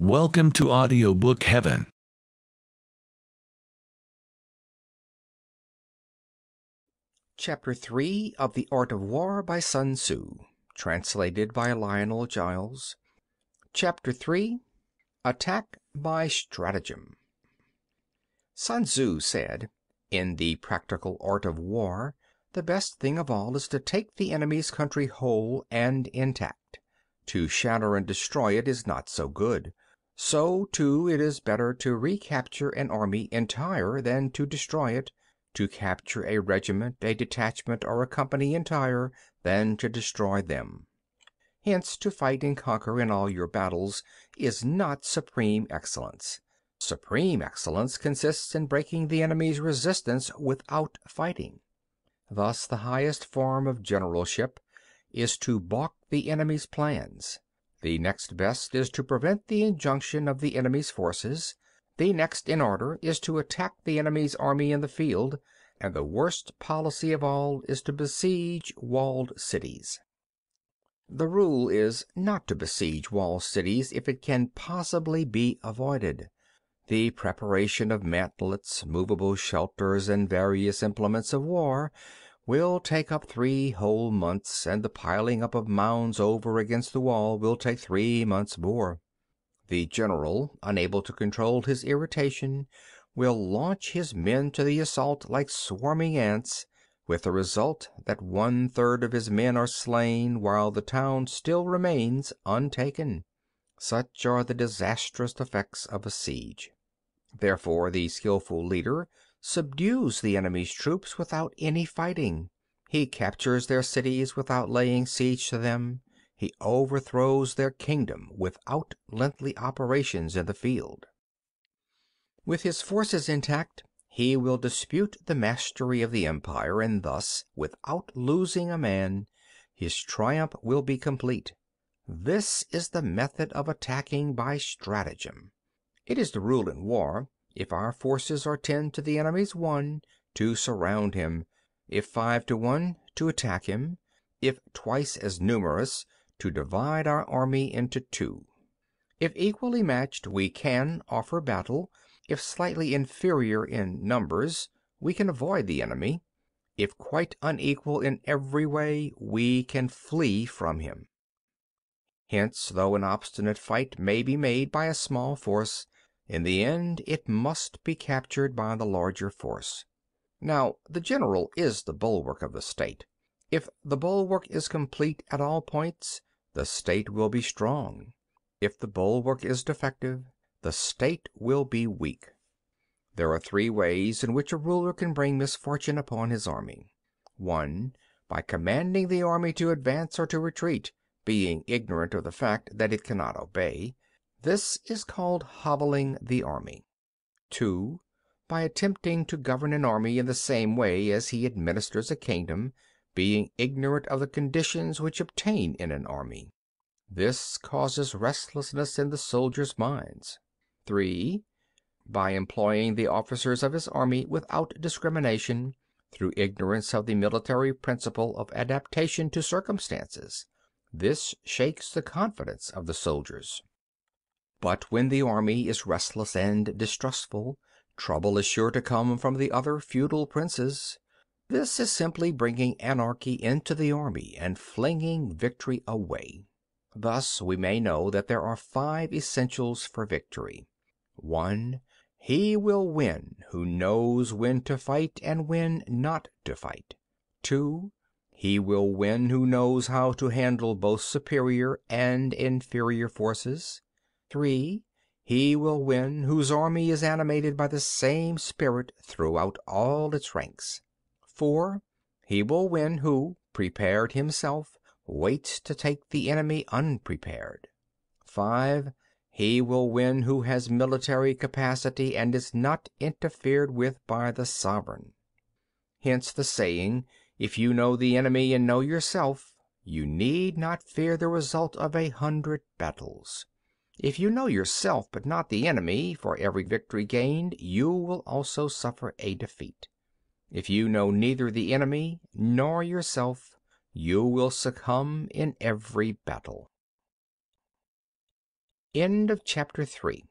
Welcome to Audiobook Heaven. Chapter 3 of The Art of War by Sun Tzu. Translated by Lionel Giles. Chapter 3. Attack by Stratagem. Sun Tzu said, "In the practical art of war, the best thing of all is to take the enemy's country whole and intact. To shatter and destroy it is not so good. So, too, it is better to recapture an army entire than to destroy it, to capture a regiment, a detachment, or a company entire than to destroy them. Hence, to fight and conquer in all your battles is not supreme excellence. Supreme excellence consists in breaking the enemy's resistance without fighting. Thus, the highest form of generalship is to balk the enemy's plans. The next best is to prevent the injunction of the enemy's forces. The next in order is to attack the enemy's army in the field, and the worst policy of all is to besiege walled cities. The rule is not to besiege walled cities if it can possibly be avoided. The preparation of mantlets, movable shelters, and various implements of war will take up 3 whole months, and the piling up of mounds over against the wall will take 3 months more. The general, unable to control his irritation, will launch his men to the assault like swarming ants, with the result that 1/3 of his men are slain while the town still remains untaken. Such are the disastrous effects of a siege. Therefore, the skillful leader subdues the enemy's troops without any fighting. He captures their cities without laying siege to them. He overthrows their kingdom without lengthy operations in the field. With his forces intact, he will dispute the mastery of the empire, and thus, without losing a man, his triumph will be complete. This is the method of attacking by stratagem. It is the rule in war, if our forces are 10 to the enemy's 1, to surround him; if 5 to 1, to attack him; if twice as numerous, to divide our army into 2. If equally matched, we can offer battle; if slightly inferior in numbers, we can avoid the enemy; if quite unequal in every way, we can flee from him. Hence, though an obstinate fight may be made by a small force, in the end it must be captured by the larger force. Now, the general is the bulwark of the state. If the bulwark is complete at all points, the state will be strong. If the bulwark is defective, the state will be weak. There are 3 ways in which a ruler can bring misfortune upon his army. 1. By commanding the army to advance or to retreat, being ignorant of the fact that it cannot obey. This is called hobbling the army. 2. By attempting to govern an army in the same way as he administers a kingdom, being ignorant of the conditions which obtain in an army. This causes restlessness in the soldiers' minds. 3. By employing the officers of his army without discrimination, through ignorance of the military principle of adaptation to circumstances. This shakes the confidence of the soldiers. But when the army is restless and distrustful, trouble is sure to come from the other feudal princes. This is simply bringing anarchy into the army and flinging victory away. Thus we may know that there are 5 essentials for victory. 1. He will win who knows when to fight and when not to fight. 2. He will win who knows how to handle both superior and inferior forces. 3. He will win whose army is animated by the same spirit throughout all its ranks. 4. He will win who, prepared himself, waits to take the enemy unprepared. 5. He will win who has military capacity and is not interfered with by the sovereign. Hence the saying, if you know the enemy and know yourself, you need not fear the result of 100 battles. If you know yourself but not the enemy, for every victory gained you will also suffer a defeat. If you know neither the enemy nor yourself, you will succumb in every battle. End of chapter 3.